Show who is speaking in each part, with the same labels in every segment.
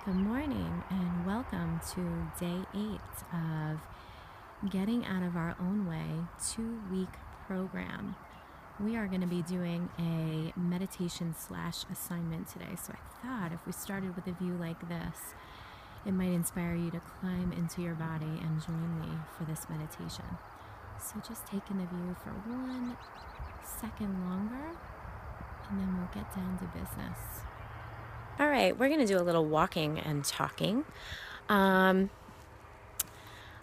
Speaker 1: Good morning and welcome to day 8 of Getting Out of Our Own Way 2-week program. We are going to be doing a meditation / assignment today. So I thought if we started with a view like this, it might inspire you to climb into your body and join me for this meditation. So just take in the view for 1 second longer and then we'll get down to business. All right, we're going to do a little walking and talking. I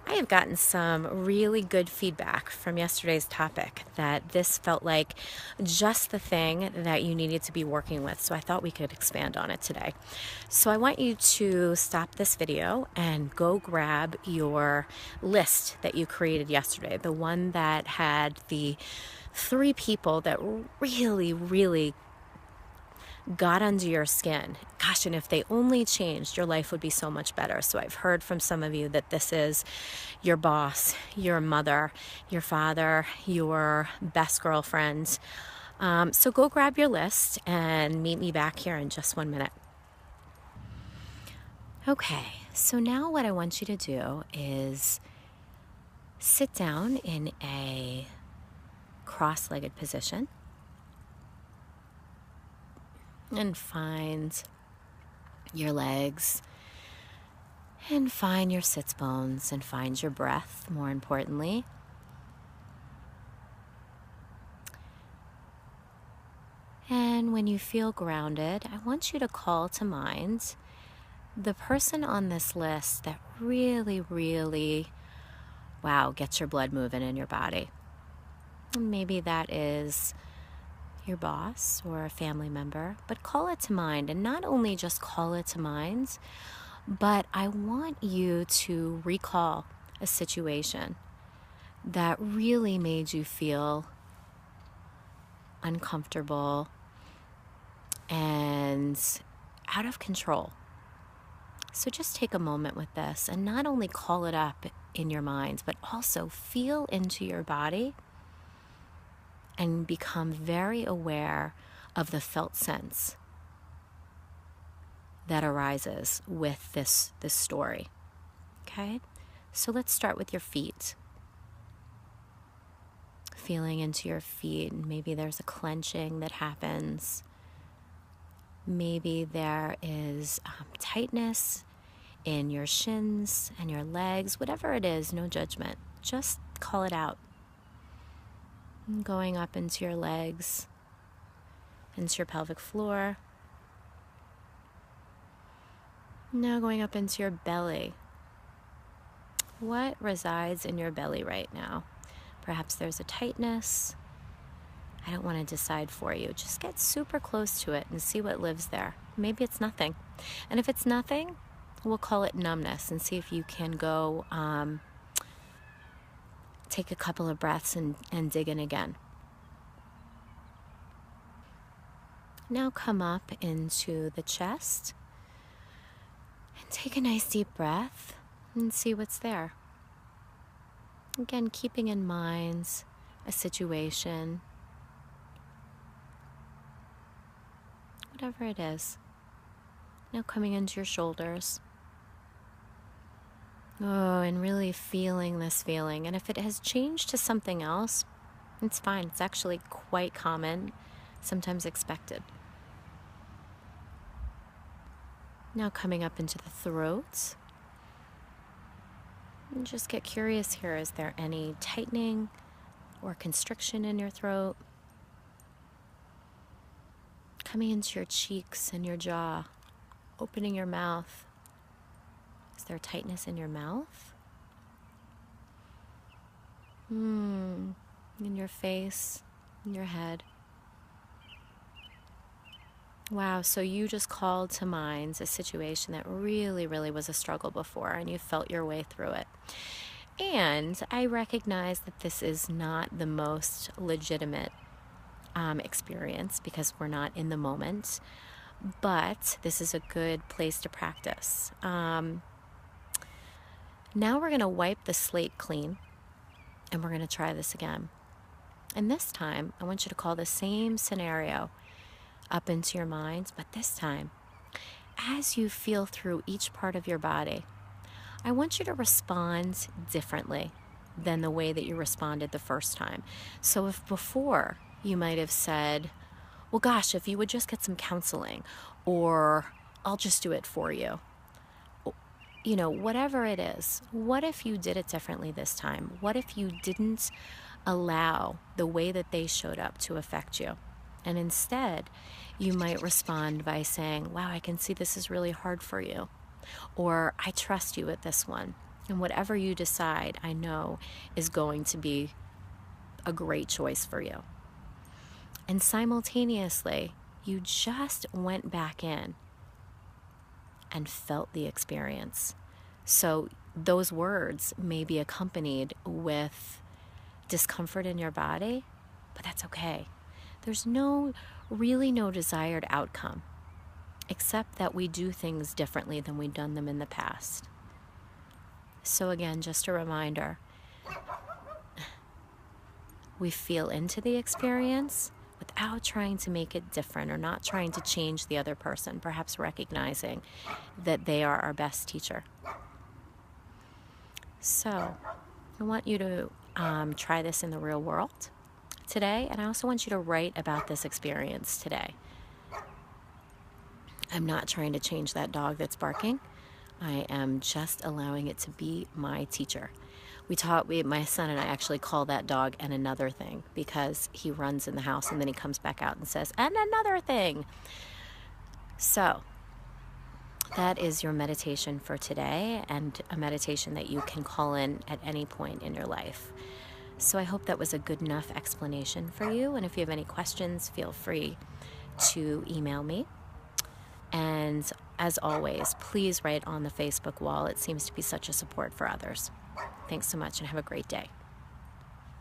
Speaker 1: have gotten some really good feedback from yesterday's topic that this felt like just the thing that you needed to be working with. So I thought we could expand on it today. So I want you to stop this video and go grab your list that you created yesterday, the one that had the 3 people that really got under your skin. Gosh, and if they only changed, your life would be so much better. So I've heard from some of you that this is your boss, your mother, your father, your best girlfriend. So go grab your list and meet me back here in just 1 minute. Okay, so now what I want you to do is sit down in a cross-legged position and find your legs and find your sits bones and find your breath, more importantly. And when you feel grounded, I want you to call to mind the person on this list that really, wow, gets your blood moving in your body. Maybe that is your boss or a family member, but call it to mind. And not only just call it to mind, but I want you to recall a situation that really made you feel uncomfortable and out of control. So just take a moment with this and not only call it up in your mind, but also feel into your body and become very aware of the felt sense that arises with this story. Okay? So let's start with your feet. Feeling into your feet. Maybe there's a clenching that happens. Maybe there is tightness in your shins and your legs. Whatever it is, no judgment. Just call it out. Going up into your legs, into your pelvic floor. Now going up into your belly. What resides in your belly right now? Perhaps there's a tightness. I don't want to decide for you. Just get super close to it and see what lives there. Maybe it's nothing. And if it's nothing, we'll call it numbness and see if you can go take a couple of breaths and dig in again. Now come up into the chest and take a nice deep breath and see what's there. Again, keeping in mind a situation, whatever it is. Now coming into your shoulders. Oh, and really feeling this feeling. And if it has changed to something else, it's fine. It's actually quite common, sometimes expected. Now coming up into the throat. And just get curious here. Is there any tightening or constriction in your throat? Coming into your cheeks and your jaw. Opening your mouth. Is there tightness in your mouth? In your face, in your head. Wow, so you just called to mind a situation that really was a struggle before and you felt your way through it. And I recognize that this is not the most legitimate experience because we're not in the moment, but this is a good place to practice. Now we're going to wipe the slate clean and we're going to try this again. And this time, I want you to call the same scenario up into your mind, but this time, as you feel through each part of your body, I want you to respond differently than the way that you responded the first time. So if before you might have said, well, gosh, if you would just get some counseling, or I'll just do it for you, whatever it is, what if you did it differently this time? What if you didn't allow the way that they showed up to affect you? And instead, you might respond by saying, wow, I can see this is really hard for you. Or I trust you with this one. And whatever you decide, I know is going to be a great choice for you. And simultaneously, you just went back in and felt the experience. So those words may be accompanied with discomfort in your body, but that's okay. There's really no desired outcome, except that we do things differently than we've done them in the past. So again, just a reminder, we feel into the experience without trying to make it different or not trying to change the other person, perhaps recognizing that they are our best teacher. So I want you to try this in the real world today, and I also want you to write about this experience today. I'm not trying to change that dog that's barking. I am just allowing it to be my teacher. My son and I actually call that dog and another thing, because he runs in the house and then he comes back out and says, and another thing. So that is your meditation for today, and a meditation that you can call in at any point in your life. So I hope that was a good enough explanation for you. And if you have any questions, feel free to email me. And as always, please write on the Facebook wall. It seems to be such a support for others. Thanks so much and have a great day.